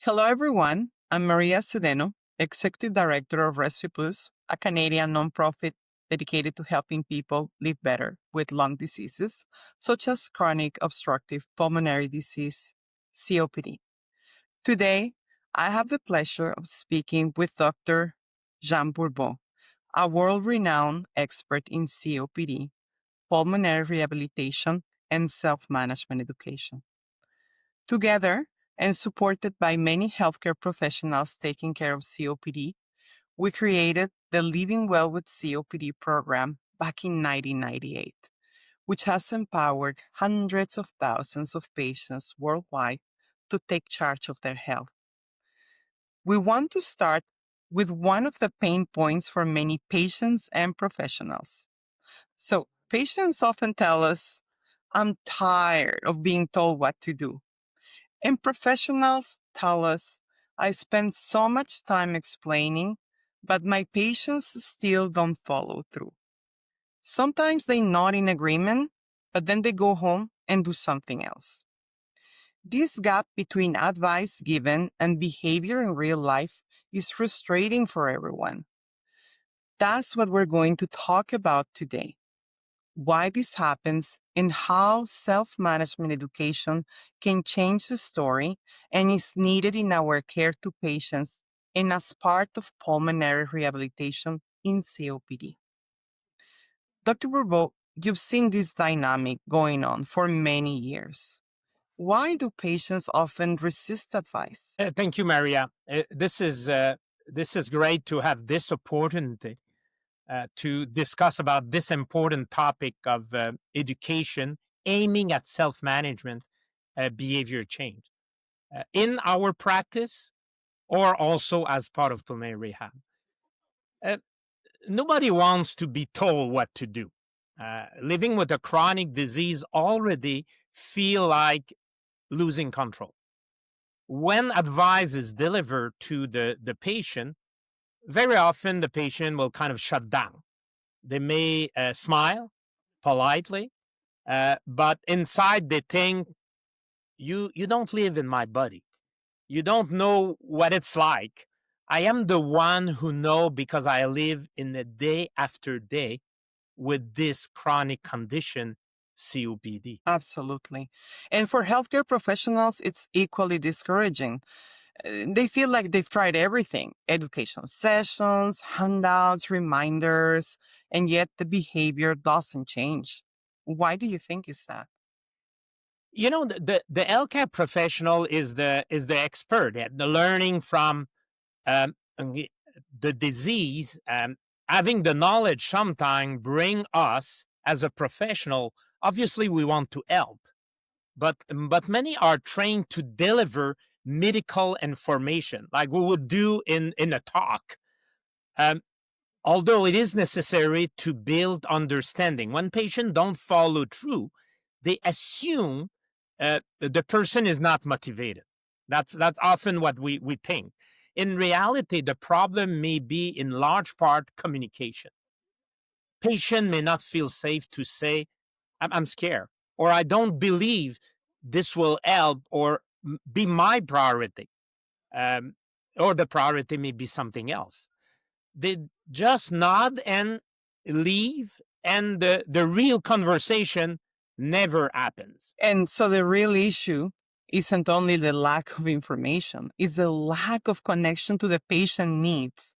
Hello, everyone. I'm Maria Sedeno, Executive Director of Respiplus, a Canadian nonprofit dedicated to helping people live better with lung diseases, such as chronic obstructive pulmonary disease, COPD. Today, I have the pleasure of speaking with Dr. Jean Bourbeau, a world-renowned expert in COPD, pulmonary rehabilitation, and self-management education. Together, and supported by many healthcare professionals taking care of COPD, we created the Living Well with COPD program back in 1998, which has empowered hundreds of thousands of patients worldwide to take charge of their health. We want to start with one of the pain points for many patients and professionals. So, patients often tell us, I'm tired of being told what to do. And professionals tell us, I spend so much time explaining, but my patients still don't follow through. Sometimes they nod in agreement, but then they go home and do something else. This gap between advice given and behavior in real life is frustrating for everyone. That's what we're going to talk about today. Why this happens, and how self-management education can change the story and is needed in our care to patients and as part of pulmonary rehabilitation in COPD. Dr. Bourbeau, you've seen this dynamic going on for many years. Why do patients often resist advice? Thank you, Maria. This is great to have this opportunity to discuss about this important topic of education aiming at self-management, behavior change in our practice or also as part of pulmonary rehab. Uh, Nobody wants to be told what to do. Living with a chronic disease already feel like losing control. When advice is delivered to the patient, very often the patient will kind of shut down. They may smile politely, but inside they think, you don't live in my body. You don't know what it's like. I am the one who know because I live in the day after day with this chronic condition, COPD. Absolutely. And for healthcare professionals, it's equally discouraging. They feel like they've tried everything: education sessions, handouts, reminders, and yet the behavior doesn't change. Why do you think is that? You know, the LCAP professional is the expert at the learning from the disease. Having the knowledge sometimes bring us as a professional. Obviously, we want to help, but many are trained to deliver medical information, like we would do in a talk. Um, Although it is necessary to build understanding, when patients don't follow through, they assume the person is not motivated. That's often what we think. In reality, the problem may be in large part communication. Patient may not feel safe to say, I'm scared, or I don't believe this will help or be my priority, um, or the priority may be something else. They just nod and leave, and the real conversation never happens. And so the real issue isn't only the lack of information, it's the lack of connection to the patient needs,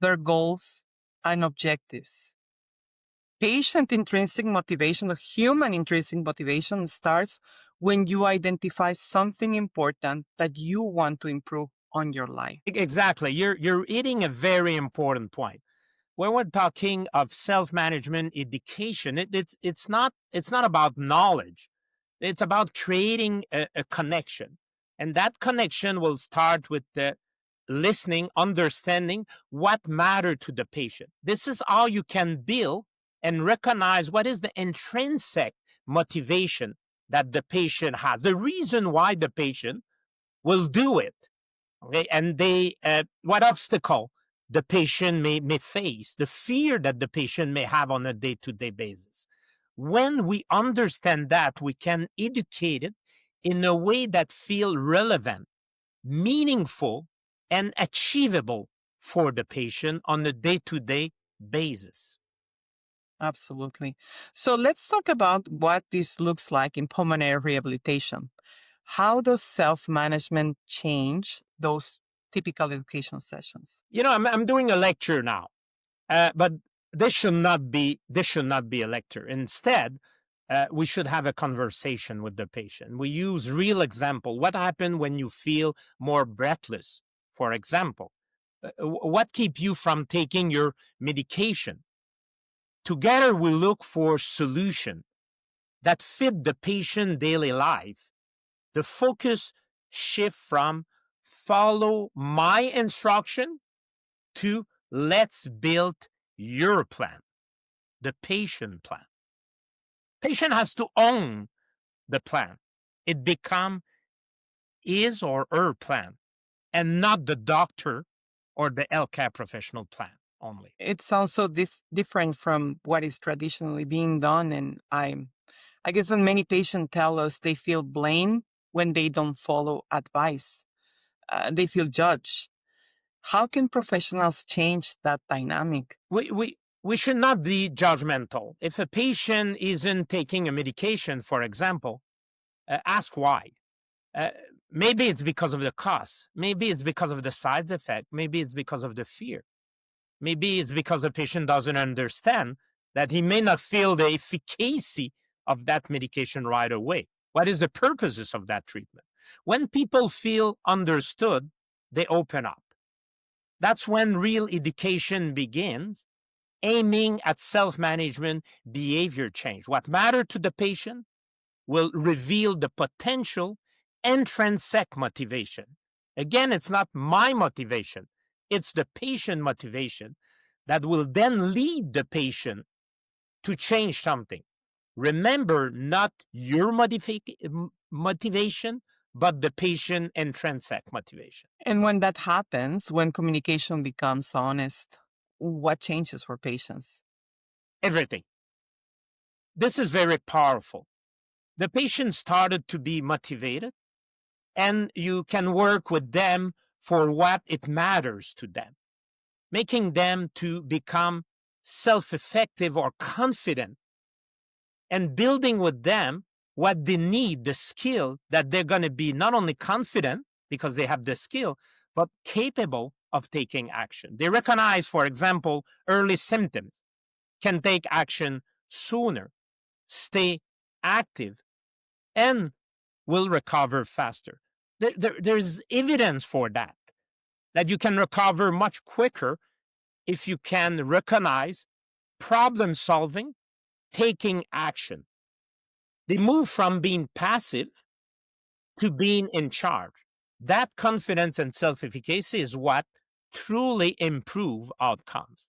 their goals, and objectives. Patient intrinsic motivation, or human intrinsic motivation, starts when you identify something important that you want to improve on your life. Exactly. You're hitting a very important point. When we're talking of self-management education, it's not about knowledge. It's about creating a connection. And that connection will start with the listening, understanding what matters to the patient. This is how you can build and recognize what is the intrinsic motivation that the patient has, the reason why the patient will do it. Okay, and what obstacle the patient may face, the fear that the patient may have on a day-to-day basis. When we understand that, we can educate it in a way that feel relevant meaningful, and achievable for the patient on a day-to-day basis. Absolutely. So let's talk about what this looks like in pulmonary rehabilitation. How does self-management change those typical education sessions? I'm doing a lecture now, but this should not be a lecture. Instead, we should have a conversation with the patient. We use real example. What happened when you feel more breathless, for example? What keep you from taking your medication? Together, we look for solution that fit the patient daily life. The focus shift from follow my instruction to let's build your plan, the patient plan. Patient has to own the plan. It become his or her plan and not the doctor or the LCAP professional plan only. It's also different from what is traditionally being done. And I guess that many patients tell us they feel blame when they don't follow advice. They feel judged. How can professionals change that dynamic? We should not be judgmental. If a patient isn't taking a medication, for example, ask why. Uh, Maybe it's because of the cost. Maybe it's because of the side effect. Maybe it's because of the fear. Maybe it's because the patient doesn't understand that he may not feel the efficacy of that medication right away. What is the purposes of that treatment? When people feel understood, they open up. That's when real education begins, aiming at self-management behavior change. What matters to the patient will reveal the potential intrinsic motivation. Again, it's not my motivation, it's the patient motivation that will then lead the patient to change something. Remember, not your motivation, but the patient intrinsic motivation. And when that happens, when communication becomes honest, what changes for patients? Everything. This is very powerful. The patient started to be motivated, and you can work with them for what it matters to them, making them to become self-effective or confident, and building with them what they need, the skill that they're going to be not only confident because they have the skill, but capable of taking action. They recognize, for example, early symptoms, can take action sooner, stay active, and will recover faster. There's evidence for that you can recover much quicker if you can recognize problem solving, taking action. They move from being passive to being in charge. That confidence and self-efficacy is what truly improve outcomes.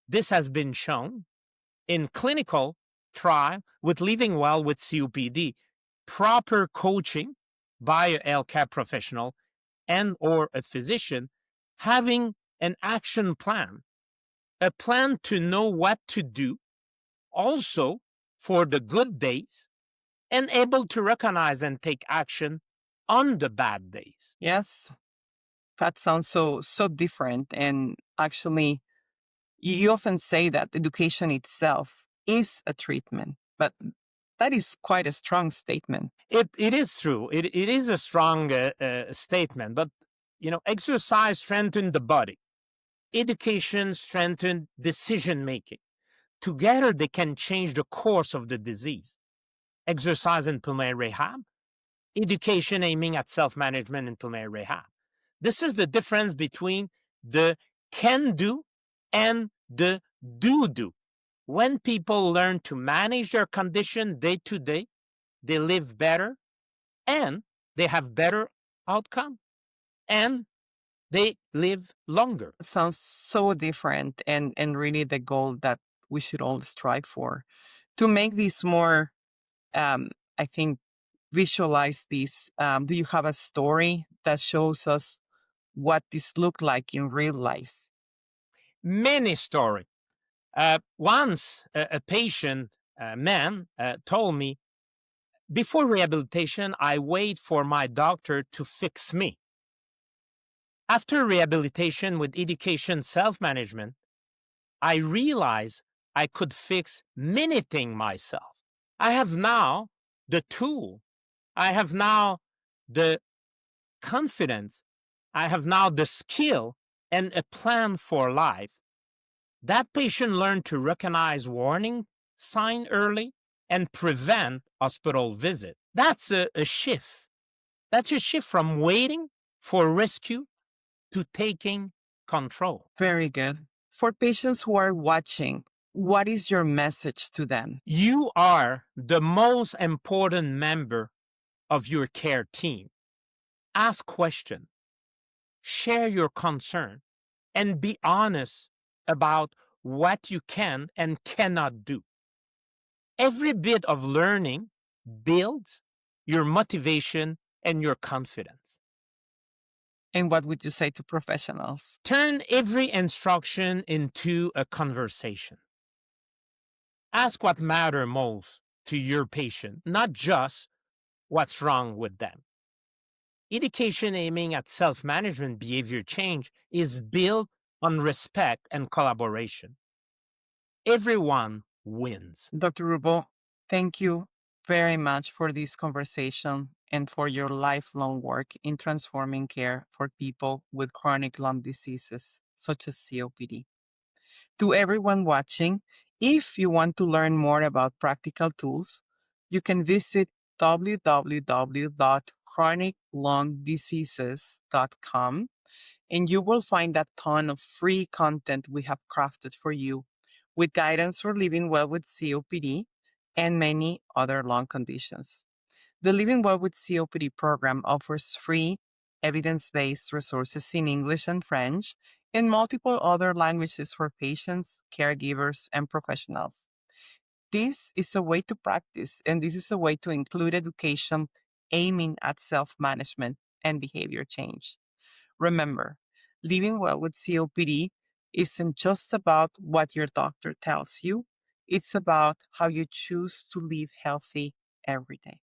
This has been shown in clinical trial with living well with COPD. Proper coaching by an LCAP professional and or a physician, having an action plan, a plan to know what to do also for the good days, and able to recognize and take action on the bad days. Yes, that sounds so different. And actually, you often say that education itself is a treatment, but that is quite a strong statement. It is true. It is a strong statement, but exercise strengthens the body. Education strengthens decision making. Together, they can change the course of the disease. Exercise in pulmonary rehab, education aiming at self-management in pulmonary rehab. This is the difference between the can do and the do. When people learn to manage their condition day to day, they live better and they have better outcome and they live longer. It sounds so different and really the goal that we should all strive for. To make this more, I think, visualize this, do you have a story that shows us what this looked like in real life? Many stories. Once a patient, a man, told me, before rehabilitation, I wait for my doctor to fix me. After rehabilitation with education self management, I realized I could fix many things myself. I have now the tool, I have now the confidence, I have now the skill and a plan for life. That patient learned to recognize warning sign early and prevent hospital visit. That's a shift. That's a shift from waiting for rescue to taking control. Very good. For patients who are watching, what is your message to them? You are the most important member of your care team. Ask questions, share your concern, and be honest about what you can and cannot do. Every bit of learning builds your motivation and your confidence. And what would you say to professionals? Turn every instruction into a conversation. Ask what matters most to your patient, not just what's wrong with them. Education aiming at self management behavior change is built on respect and collaboration. Everyone wins. Dr. Bourbeau, thank you very much for this conversation and for your lifelong work in transforming care for people with chronic lung diseases such as COPD. To everyone watching, if you want to learn more about practical tools, you can visit www.chroniclungdiseases.com and you will find a ton of free content we have crafted for you with guidance for living well with COPD and many other lung conditions. The Living Well with COPD program offers free, evidence based resources in English and French and multiple other languages for patients, caregivers, and professionals. This is a way to practice, and this is a way to include education aiming at self management and behavior change. Remember, living well with COPD isn't just about what your doctor tells you, it's about how you choose to live healthy every day.